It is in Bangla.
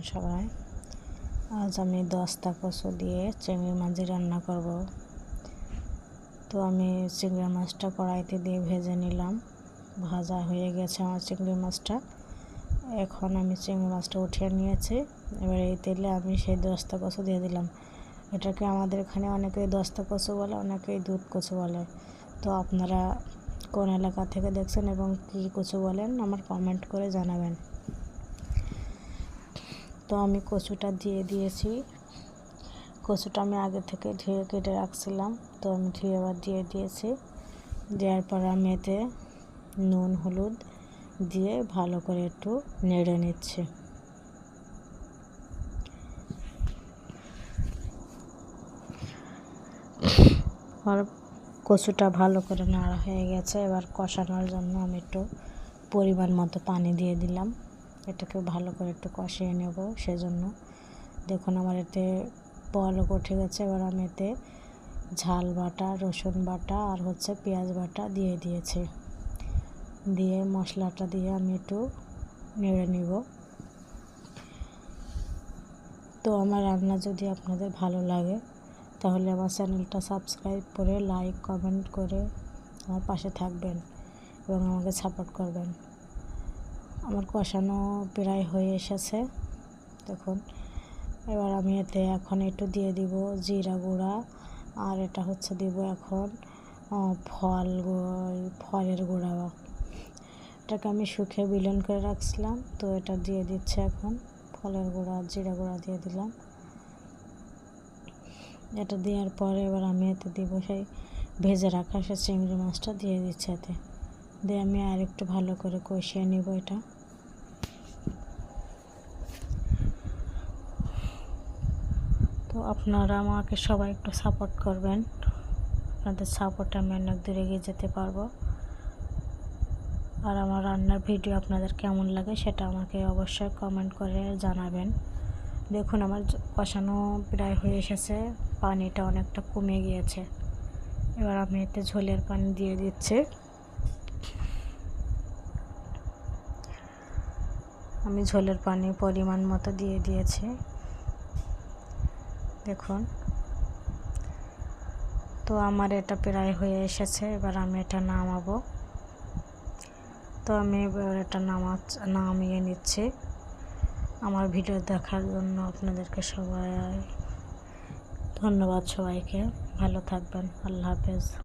সবাই, আজ আমি দস্তা কচু দিয়ে চিংড়ি মাছ রান্না করব। তো আমি চিংড়ি মাছটা কড়াইতে দিয়ে ভেজে নিলাম। ভাজা হয়ে গেছে আমার চিংড়ি মাছটা। এখন আমি চিংড়ি মাছটা উঠিয়ে নিয়েছি। এবার এই তেলে আমি সেই দস্তা কচু দিয়ে দিলাম। এটাকে আমাদের এখানে অনেকেই দস্তা কচু বলে, অনেকেই দুধ কচু বলে। তো আপনারা কোন এলাকা থেকে দেখছেন এবং কী কচু বলেন আমার কমেন্ট করে জানাবেন। তো আমি কচুটা দিয়ে দিয়েছি। কচুটা আমি আগে থেকে ধুয়ে কেটে রাখছিলাম, তো আমি ধুয়ে আবার দিয়ে দিয়েছি। দেওয়ার পর আমি এতে নুন হলুদ দিয়ে ভালো করে একটু নেড়ে নিচ্ছি। আর কচুটা ভালো করে নাড়া হয়ে গেছে। এবার কষানোর জন্য আমি একটু পরিমাণ মতো পানি দিয়ে দিলাম। এটাকে ভালো করে একটু কষিয়ে নেব। সেজন্য দেখুন আমার এতে বলক উঠে গেছে। এবার আমি এতে ঝাল বাটা, রসুন বাটা আর পেঁয়াজ বাটা দিয়ে দিয়েছি। দিয়ে মশলাটা দিয়ে আমি একটু নেড়ে নিব। তো আমার রান্না যদি আপনাদের ভালো লাগে তাহলে আমার চ্যানেলটা সাবস্ক্রাইব করে লাইক কমেন্ট করে আমার পাশে থাকবেন এবং আমাকে সাপোর্ট করবেন। আমার কষানো প্রায় হয়ে এসেছে দেখুন। এবার আমি এতে এখন একটু দিয়ে দিব জিরা গুঁড়া, আর এটা দিব এখন ফলের গুঁড়া। এটাকে আমি শুকিয়ে বিলন করে রাখছিলাম, তো এটা দিয়ে দিচ্ছে এখন। ফলের গুঁড়া জিরা গুঁড়া দিয়ে দিলাম। এটা দেওয়ার পরে এবার আমি এতে দিব সেই ভেজে রাখা সে চিংড়ি মাছটা দিয়ে দিচ্ছি এতে। দিয়ে আমি আর একটু ভালো করে কষিয়ে নিব এটা। তো আপনারা আমাকে সবাই একটু সাপোর্ট করবেন। আপনাদের সাপোর্টে আমি অনেক দূরে এগিয়ে যেতে পারবো। আর আমার রান্নার ভিডিও আপনাদের কেমন লাগে সেটা আমাকে অবশ্যই কমেন্ট করে জানাবেন। দেখুন আমার কষানো প্রায় হয়ে এসেছে, পানিটা অনেকটা কমে গিয়েছে। এবার আমি এতে ঝোলের পানি দিয়ে দিচ্ছি। আমি ঝোলের পানি পরিমাণ মতো দিয়ে দিয়েছি দেখুন। তো আমার এটা প্রায় হয়ে এসেছে। এবার আমি এটা নামাবো। তো আমি এবার এটা নামিয়ে নিচ্ছি। আমার ভিডিও দেখার জন্য আপনাদেরকে সবাই ধন্যবাদ। সবাইকে ভালো থাকবেন। আল্লাহ হাফেজ।